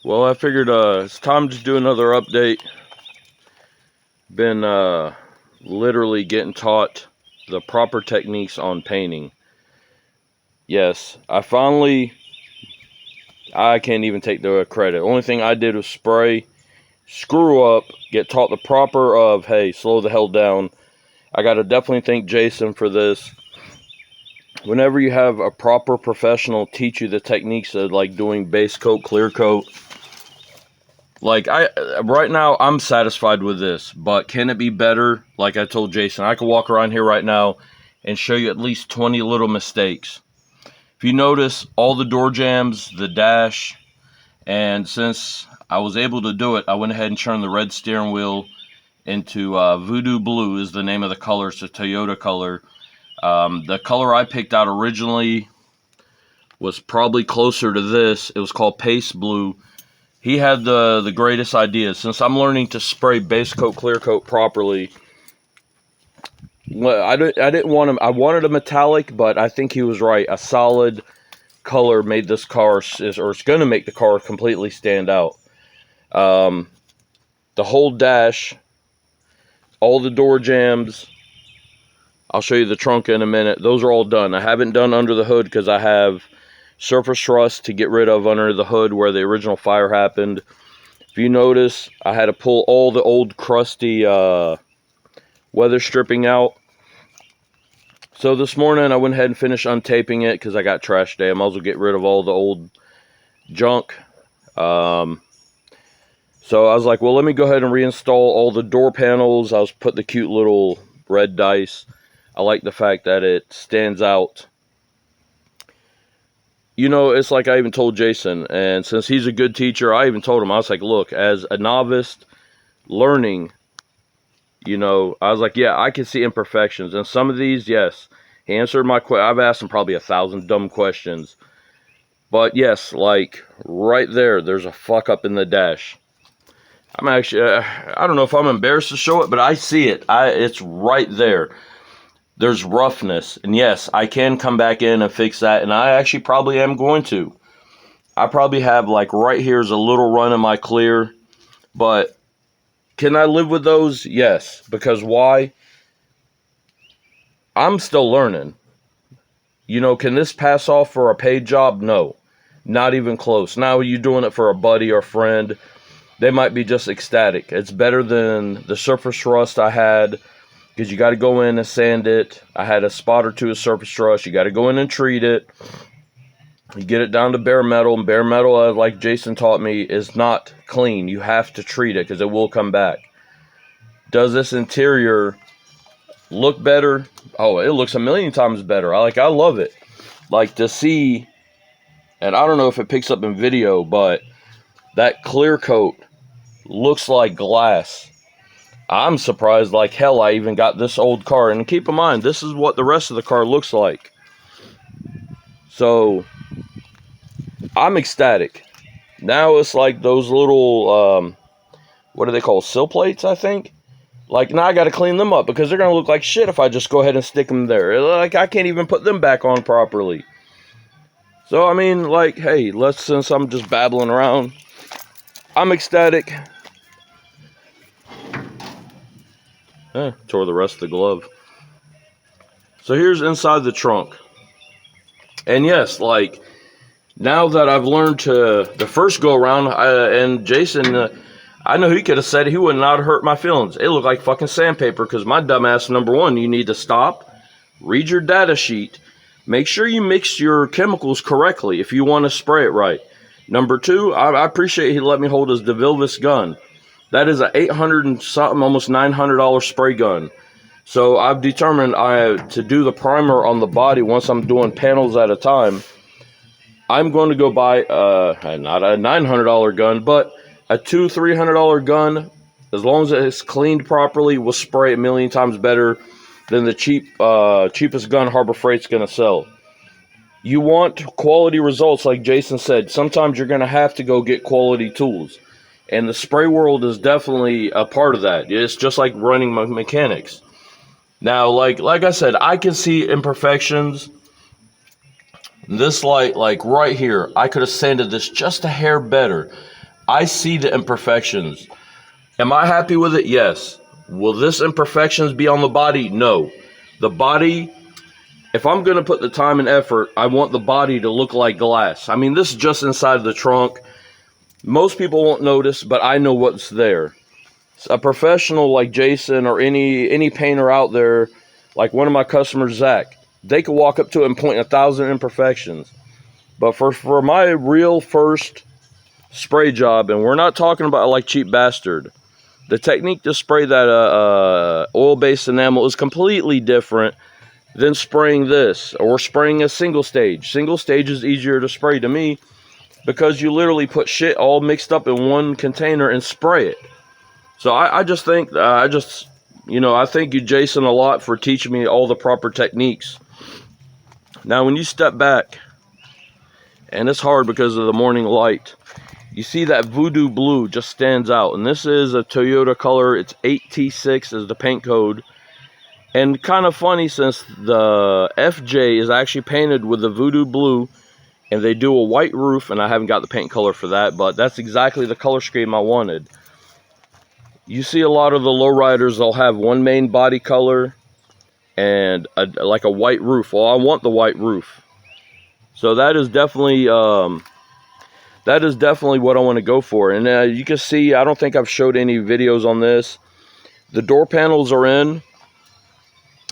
Well, I figured it's time to do another update. Been literally getting taught the proper techniques on painting. Yes, I can't even take the credit. Only thing I did was spray, screw up, get taught the proper of, hey, slow the hell down. I gotta definitely thank Jason for this. Whenever you have a proper professional teach you the techniques of like doing base coat, clear coat, right now I'm satisfied with this, but can it be better? Like I told Jason, I could walk around here right now and show you at least 20 little mistakes. If you notice, all the door jambs, the dash, and since I was able to do it, I went ahead and turned the red steering wheel into voodoo blue is the name of the color. It's a Toyota color. The color I picked out originally was probably closer to this. It was called paste blue. He had the greatest idea. Since I'm learning to spray base coat, clear coat properly, I didn't want him. I wanted a metallic, but I think he was right. A solid color made this car, or it's going to make the car completely stand out. The whole dash, all the door jambs. I'll show you the trunk in a minute. Those are all done. I haven't done under the hood because I have surface rust to get rid of under the hood where the original fire happened. If you notice, I had to pull all the old crusty weather stripping out. So this morning I went ahead and finished untaping it because I got trash day. I might as well get rid of all the old junk. So I was like, well, let me go ahead and reinstall all the door panels. I was put the cute little red dice. I like the fact that it stands out. You know, it's like I even told Jason, and since he's a good teacher, I even told him, I was like, look, as a novice learning, you know, I was like, yeah, I can see imperfections. And some of these, yes, he answered my question. I've asked him probably 1,000 dumb questions. But yes, like right there, there's a fuck up in the dash. I'm actually, I don't know if I'm embarrassed to show it, but I see it. It's right there. There's roughness, and yes, I can come back in and fix that, and I actually probably am going to. I probably have, like, right here's a little run in my clear, but can I live with those? Yes, because why? I'm still learning. You know, can this pass off for a paid job? No, not even close. Now you're doing it for a buddy or friend, they might be just ecstatic. It's better than the surface rust I had, because you got to go in and sand it. I had a spot or two of surface rust. You got to go in and treat it. You get it down to bare metal. And bare metal, like Jason taught me, is not clean. You have to treat it because it will come back. Does this interior look better? Oh, it looks a million times better. I love it. Like to see, and I don't know if it picks up in video, but that clear coat looks like glass. I'm surprised like hell I even got this old car. And keep in mind, this is what the rest of the car looks like. So, I'm ecstatic. Now it's like those little, what do they call, sill plates, I think? Like, now I got to clean them up because they're going to look like shit if I just go ahead and stick them there. Like, I can't even put them back on properly. So, I mean, like, hey, since I'm just babbling around, I'm ecstatic. Tore the rest of the glove. So here's inside the trunk. And yes, like, now that I've learned to, the first go around, and Jason, I know he could have said he would not hurt my feelings. It looked like fucking sandpaper, because my dumbass, number one, you need to stop, read your data sheet, make sure you mix your chemicals correctly if you want to spray it right. Number two, I appreciate he let me hold his DeVilvis gun. That is a $800 and something, almost $900 spray gun. So I've determined to do the primer on the body once I'm doing panels at a time. I'm going to go buy not a $900 gun, but a $200-$300 gun. As long as it's cleaned properly, will spray a million times better than the cheapest gun Harbor Freight's going to sell. You want quality results, like Jason said. Sometimes you're going to have to go get quality tools. And the spray world is definitely a part of that. It's just like running mechanics. Now, like I said, I can see imperfections. This light, like right here, I could have sanded this just a hair better. I see the imperfections. Am I happy with it? Yes. Will this imperfections be on the body? No. The body, if I'm going to put the time and effort, I want the body to look like glass. I mean, this is just inside the trunk. Most people won't notice, but I know what's there. A professional like Jason or any painter out there, like one of my customers, Zach, they could walk up to it and point 1,000 imperfections. But for my real first spray job, and we're not talking about like cheap bastard, the technique to spray that oil-based enamel is completely different than spraying this or spraying a single stage. Single stage is easier to spray to me because you literally put shit all mixed up in one container and spray it. So I just think, I thank you, Jason, a lot for teaching me all the proper techniques. Now, when you step back, and it's hard because of the morning light, you see that voodoo blue just stands out. And this is a Toyota color. It's 8T6 is the paint code. And kind of funny, since the FJ is actually painted with the voodoo blue, and they do a white roof, and I haven't got the paint color for that, but that's exactly the color scheme I wanted. You see a lot of the lowriders, they'll have one main body color and like a white roof. Well, I want the white roof. So that is definitely what I want to go for. And you can see, I don't think I've showed any videos on this. The door panels are in.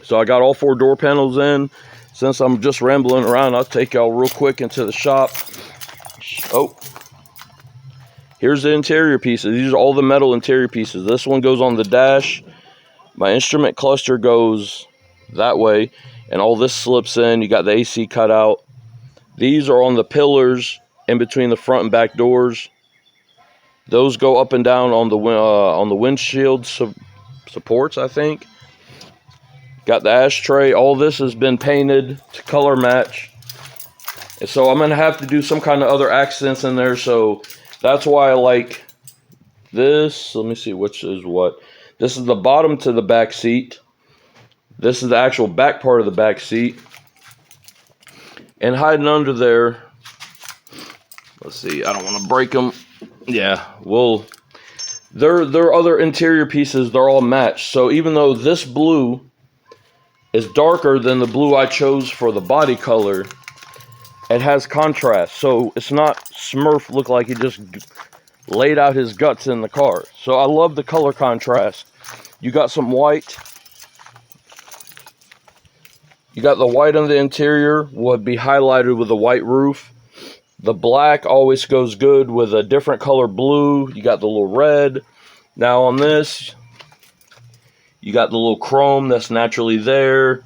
So I got all 4 door panels in. Since I'm just rambling around, I'll take y'all real quick into the shop. Oh. Here's the interior pieces. These are all the metal interior pieces. This one goes on the dash. My instrument cluster goes that way. And all this slips in. You got the AC cut out. These are on the pillars in between the front and back doors. Those go up and down on the windshield supports, I think. Got the ashtray. All this has been painted to color match. And so I'm going to have to do some kind of other accents in there. So that's why I like this. Let me see which is what. This is the bottom to the back seat. This is the actual back part of the back seat. And hiding under there, let's see, I don't want to break them. Yeah, well, their other interior pieces, they're all matched. So even though this blue is darker than the blue I chose for the body color, it has contrast. So it's not Smurf look like he just laid out his guts in the car. So I love the color contrast. You got some white. You got the white on the interior, would be highlighted with a white roof. The black always goes good with a different color blue. You got the little red. Now on this, you got the little chrome that's naturally there.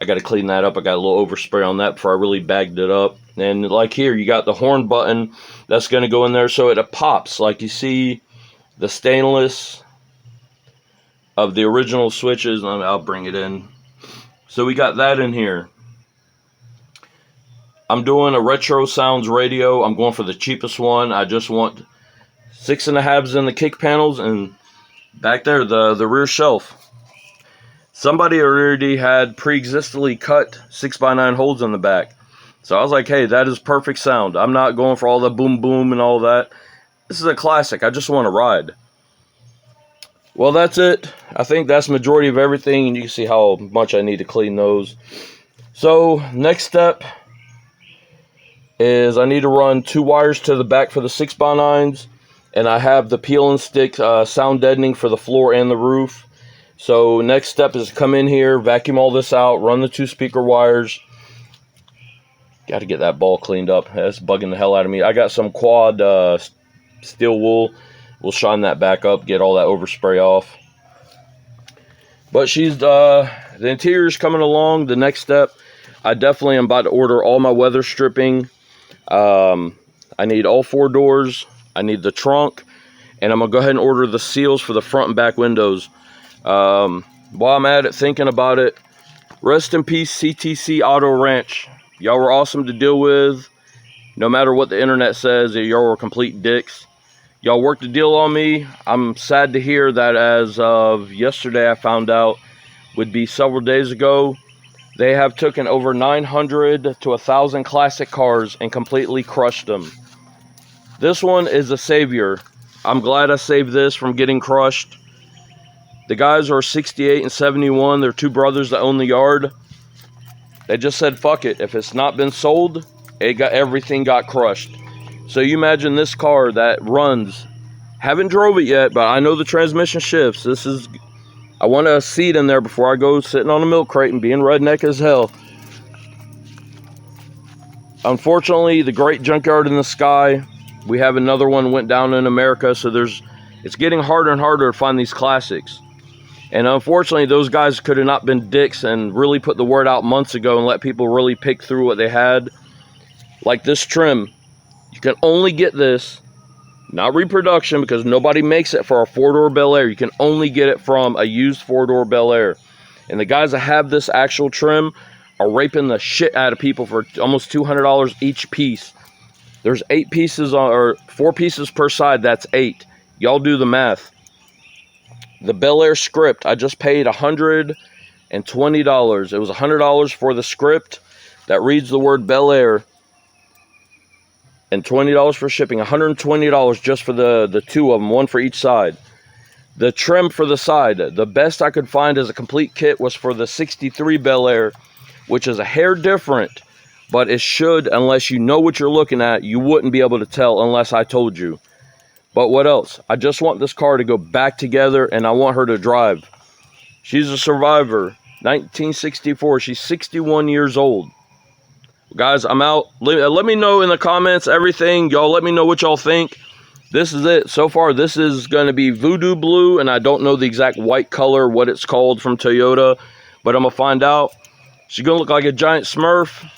I got to clean that up. I got a little overspray on that before I really bagged it up. And like here, you got the horn button that's going to go in there so it pops. Like you see the stainless of the original switches. I'll bring it in. So we got that in here. I'm doing a retro sounds radio. I'm going for the cheapest one. I just want 6.5s in the kick panels, and back there, the rear shelf. Somebody already had pre-existingly cut 6x9 holes in the back. So I was like, hey, that is perfect sound. I'm not going for all the boom boom and all that. This is a classic. I just want to ride. Well, that's it. I think that's the majority of everything, and you can see how much I need to clean those. So next step is I need to run 2 wires to the back for the 6x9s, and I have the peel and stick sound deadening for the floor and the roof. So next step is come in here, vacuum all this out, run the 2 speaker wires. Got to get that ball cleaned up. That's bugging the hell out of me. I got some quad steel wool. We'll shine that back up, get all that overspray off. But the interior's coming along. The next step, I definitely am about to order all my weather stripping. I need all 4 doors. I need the trunk. And I'm going to go ahead and order the seals for the front and back windows. While I'm at it, thinking about it, rest in peace, CTC Auto Ranch. Y'all were awesome to deal with. No matter what the internet says, y'all were complete dicks. Y'all worked a deal on me. I'm sad to hear that as of yesterday, I found out, would be several days ago, they have taken over 900 to 1,000 classic cars and completely crushed them. This one is a savior. I'm glad I saved this from getting crushed. The guys are 68 and 71. They're two brothers that own the yard. They just said, fuck it. If it's not been sold, everything got crushed. So you imagine this car that runs. Haven't drove it yet, but I know the transmission shifts. I want a seat in there before I go sitting on a milk crate and being redneck as hell. Unfortunately, the great junkyard in the sky. We have another one went down in America, so it's getting harder and harder to find these classics. And unfortunately, those guys could have not been dicks and really put the word out months ago and let people really pick through what they had. Like this trim. You can only get this, not reproduction, because nobody makes it for a four-door Bel Air. You can only get it from a used four-door Bel Air. And the guys that have this actual trim are raping the shit out of people for almost $200 each piece. There's 8 pieces or 4 pieces per side. That's 8. Y'all do the math. The Bel Air script, I just paid $120. It was $100 for the script that reads the word Bel Air, and $20 for shipping. $120 just for the 2 of them, one for each side. The trim for the side, the best I could find as a complete kit was for the 63 Bel Air, which is a hair different, but it should, unless you know what you're looking at, you wouldn't be able to tell unless I told you. But what else? I just want this car to go back together, and I want her to drive. She's a survivor. 1964. She's 61 years old. Guys, I'm out. Let me know in the comments everything. Y'all let me know what y'all think. This is it. So far, this is going to be voodoo blue, and I don't know the exact white color, what it's called from Toyota, but I'm going to find out. She's going to look like a giant Smurf.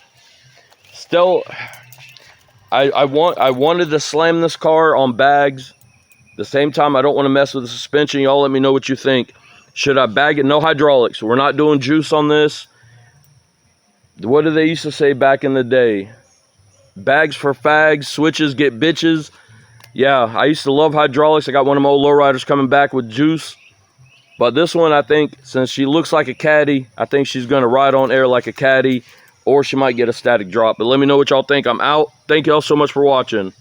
Still, I wanted to slam this car on bags. At the same time, I don't want to mess with the suspension. Y'all let me know what you think. Should I bag it? No hydraulics. We're not doing juice on this. What did they used to say back in the day? Bags for fags, switches get bitches. Yeah, I used to love hydraulics. I got one of my old lowriders coming back with juice. But this one, I think, since she looks like a caddy, I think she's going to ride on air like a caddy, or she might get a static drop. But let me know what y'all think. I'm out. Thank y'all so much for watching.